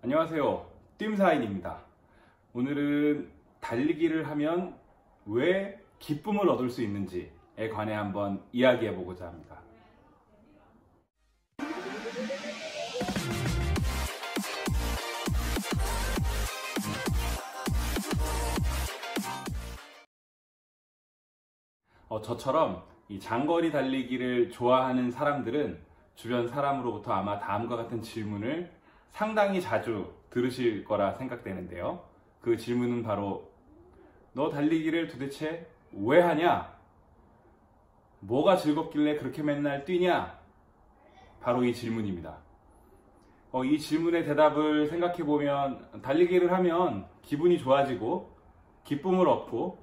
안녕하세요. 뜀사인입니다. 오늘은 달리기를 하면 왜 기쁨을 얻을 수 있는지에 관해 한번 이야기해 보고자 합니다. 저처럼 이 장거리 달리기를 좋아하는 사람들은 주변 사람으로부터 아마 다음과 같은 질문을 상당히 자주 들으실 거라 생각되는데요. 그 질문은 바로 너 달리기를 도대체 왜 하냐? 뭐가 즐겁길래 그렇게 맨날 뛰냐? 바로 이 질문입니다. 이 질문의 대답을 생각해 보면 달리기를 하면 기분이 좋아지고 기쁨을 얻고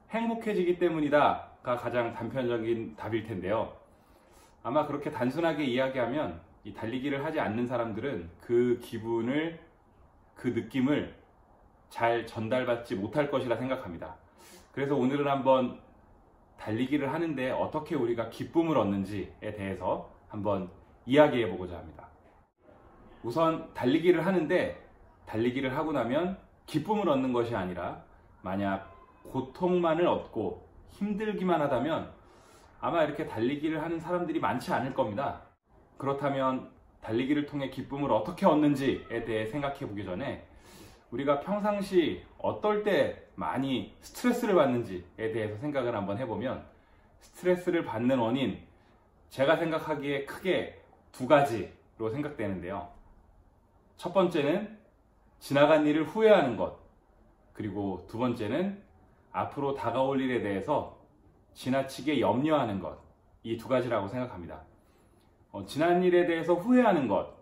행복해지기 때문이다 가 가장 단편적인 답일 텐데요. 아마 그렇게 단순하게 이야기하면 이 달리기를 하지 않는 사람들은 그 기분을, 그 느낌을 잘 전달받지 못할 것이라 생각합니다. 그래서 오늘은 한번 달리기를 하는데 어떻게 우리가 기쁨을 얻는지에 대해서 한번 이야기해 보고자 합니다. 우선 달리기를 하는데 달리기를 하고 나면 기쁨을 얻는 것이 아니라 만약 고통만을 얻고 힘들기만 하다면 아마 이렇게 달리기를 하는 사람들이 많지 않을 겁니다. 그렇다면 달리기를 통해 기쁨을 어떻게 얻는지에 대해 생각해 보기 전에 우리가 평상시 어떨 때 많이 스트레스를 받는지에 대해서 생각을 한번 해보면 스트레스를 받는 원인, 제가 생각하기에 크게 두 가지로 생각되는데요. 첫 번째는 지나간 일을 후회하는 것, 그리고 두 번째는 앞으로 다가올 일에 대해서 지나치게 염려하는 것, 이 두 가지라고 생각합니다. 지난 일에 대해서 후회하는 것,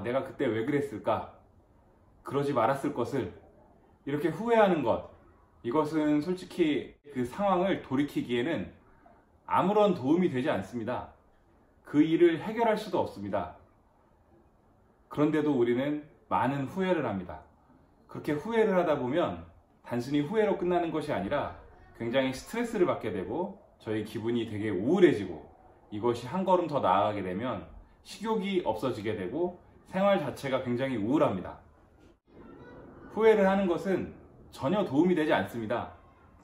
내가 그때 왜 그랬을까? 그러지 말았을 것을 이렇게 후회하는 것, 이것은 솔직히 그 상황을 돌이키기에는 아무런 도움이 되지 않습니다. 그 일을 해결할 수도 없습니다. 그런데도 우리는 많은 후회를 합니다. 그렇게 후회를 하다 보면 단순히 후회로 끝나는 것이 아니라 굉장히 스트레스를 받게 되고 저희 기분이 되게 우울해지고 이것이 한 걸음 더 나아가게 되면 식욕이 없어지게 되고 생활 자체가 굉장히 우울합니다. 후회를 하는 것은 전혀 도움이 되지 않습니다.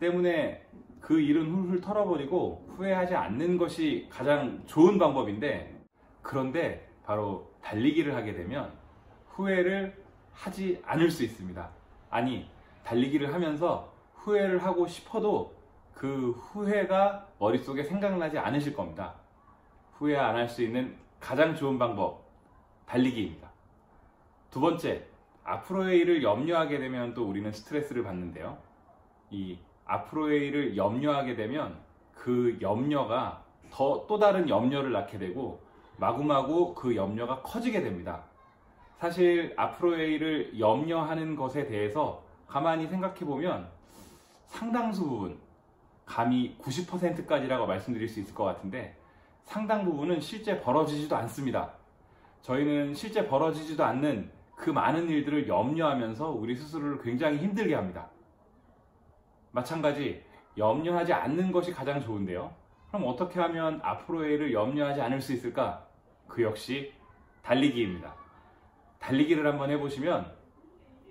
때문에 그 일은 훌훌 털어버리고 후회하지 않는 것이 가장 좋은 방법인데, 그런데 바로 달리기를 하게 되면 후회를 하지 않을 수 있습니다. 아니, 달리기를 하면서 후회를 하고 싶어도 그 후회가 머릿속에 생각나지 않으실 겁니다. 후회 안 할 수 있는 가장 좋은 방법, 달리기입니다. 두 번째, 앞으로의 일을 염려하게 되면 또 우리는 스트레스를 받는데요. 이 앞으로의 일을 염려하게 되면 그 염려가 또 다른 염려를 낳게 되고 마구마구 그 염려가 커지게 됩니다. 사실 앞으로의 일을 염려하는 것에 대해서 가만히 생각해 보면 상당수 부분, 감히 90%까지라고 말씀드릴 수 있을 것 같은데 상당 부분은 실제 벌어지지도 않습니다. 저희는 실제 벌어지지도 않는 그 많은 일들을 염려하면서 우리 스스로를 굉장히 힘들게 합니다. 마찬가지 염려하지 않는 것이 가장 좋은데요. 그럼 어떻게 하면 앞으로의 일을 염려하지 않을 수 있을까? 그 역시 달리기입니다. 달리기를 한번 해보시면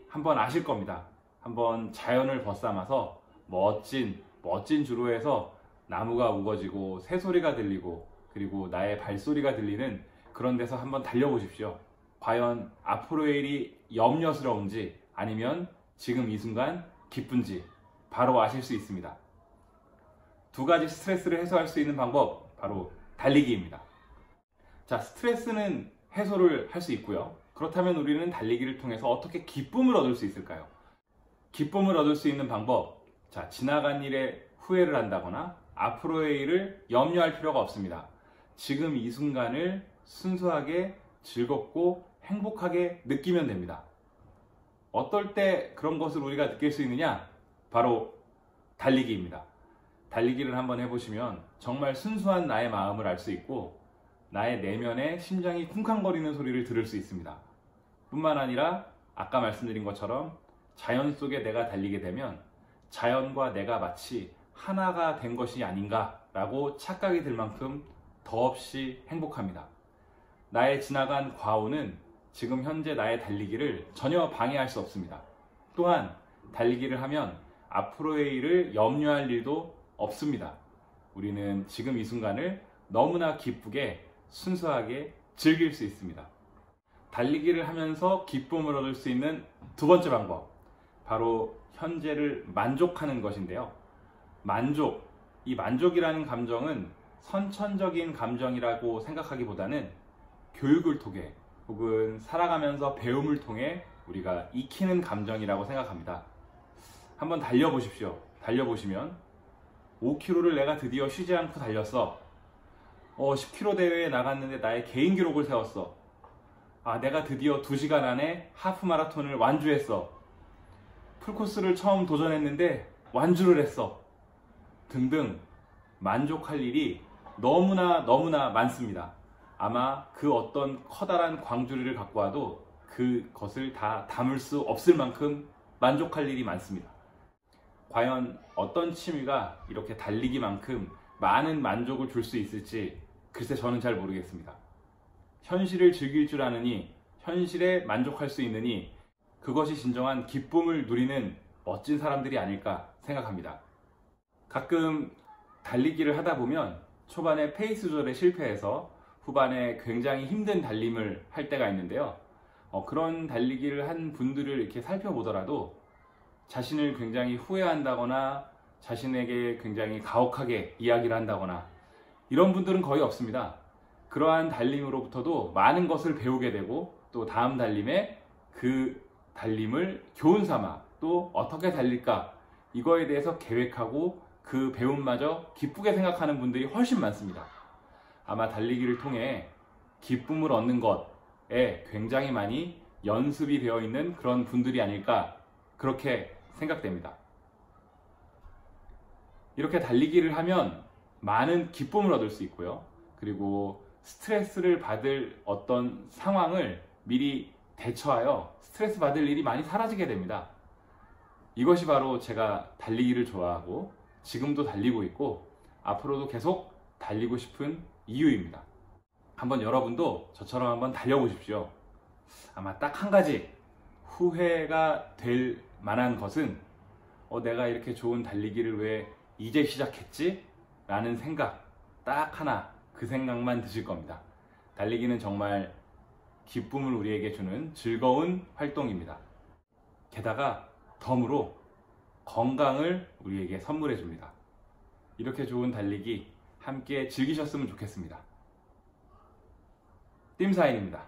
한번 아실 겁니다. 한번 자연을 벗삼아서 멋진 주로에서 나무가 우거지고 새소리가 들리고 그리고 나의 발소리가 들리는 그런 데서 한번 달려보십시오. 과연 앞으로의 일이 염려스러운지 아니면 지금 이 순간 기쁜지 바로 아실 수 있습니다. 두 가지 스트레스를 해소할 수 있는 방법, 바로 달리기입니다. 자, 스트레스는 해소를 할 수 있고요. 그렇다면 우리는 달리기를 통해서 어떻게 기쁨을 얻을 수 있을까요? 기쁨을 얻을 수 있는 방법, 자, 지나간 일에 후회를 한다거나 앞으로의 일을 염려할 필요가 없습니다. 지금 이 순간을 순수하게 즐겁고 행복하게 느끼면 됩니다. 어떨 때 그런 것을 우리가 느낄 수 있느냐? 바로 달리기입니다. 달리기를 한번 해보시면 정말 순수한 나의 마음을 알 수 있고 나의 내면에 심장이 쿵쾅거리는 소리를 들을 수 있습니다. 뿐만 아니라 아까 말씀드린 것처럼 자연 속에 내가 달리게 되면 자연과 내가 마치 하나가 된 것이 아닌가라고 착각이 들 만큼 더없이 행복합니다. 나의 지나간 과오는 지금 현재 나의 달리기를 전혀 방해할 수 없습니다. 또한 달리기를 하면 앞으로의 일을 염려할 일도 없습니다. 우리는 지금 이 순간을 너무나 기쁘게 순수하게 즐길 수 있습니다. 달리기를 하면서 기쁨을 얻을 수 있는 두 번째 방법, 바로 현재를 만족하는 것인데요. 이 만족이라는 감정은 선천적인 감정이라고 생각하기보다는 교육을 통해 혹은 살아가면서 배움을 통해 우리가 익히는 감정이라고 생각합니다. 한번 달려보십시오. 달려보시면 5km를 내가 드디어 쉬지 않고 달렸어. 10km 대회에 나갔는데 나의 개인 기록을 세웠어. 내가 드디어 2시간 안에 하프 마라톤을 완주했어. 풀코스를 처음 도전했는데 완주를 했어. 등등 만족할 일이 너무나 많습니다. 아마 그 어떤 커다란 광주리를 갖고 와도 그것을 다 담을 수 없을 만큼 만족할 일이 많습니다. 과연 어떤 취미가 이렇게 달리기만큼 많은 만족을 줄 수 있을지 글쎄 저는 잘 모르겠습니다. 현실을 즐길 줄 아느니, 현실에 만족할 수 있느니 그것이 진정한 기쁨을 누리는 멋진 사람들이 아닐까 생각합니다. 가끔 달리기를 하다 보면 초반에 페이스 조절에 실패해서 후반에 굉장히 힘든 달림을 할 때가 있는데요. 그런 달리기를 한 분들을 이렇게 살펴보더라도 자신을 굉장히 후회한다거나 자신에게 굉장히 가혹하게 이야기를 한다거나 이런 분들은 거의 없습니다. 그러한 달림으로부터도 많은 것을 배우게 되고 또 다음 달림에 그 달림을 교훈 삼아 또 어떻게 달릴까 이거에 대해서 계획하고 그 배움마저 기쁘게 생각하는 분들이 훨씬 많습니다. 아마 달리기를 통해 기쁨을 얻는 것에 굉장히 많이 연습이 되어 있는 그런 분들이 아닐까 그렇게 생각됩니다. 이렇게 달리기를 하면 많은 기쁨을 얻을 수 있고요. 그리고 스트레스를 받을 어떤 상황을 미리 대처하여 스트레스 받을 일이 많이 사라지게 됩니다. 이것이 바로 제가 달리기를 좋아하고 지금도 달리고 있고 앞으로도 계속 달리고 싶은 이유입니다. 한번 여러분도 저처럼 한번 달려보십시오. 아마 딱 한 가지 후회가 될 만한 것은 내가 이렇게 좋은 달리기를 왜 이제 시작했지? 라는 생각 딱 하나, 그 생각만 드실 겁니다. 달리기는 정말 기쁨을 우리에게 주는 즐거운 활동입니다. 게다가 덤으로 건강을 우리에게 선물해 줍니다. 이렇게 좋은 달리기 함께 즐기셨으면 좋겠습니다. 띵사인입니다.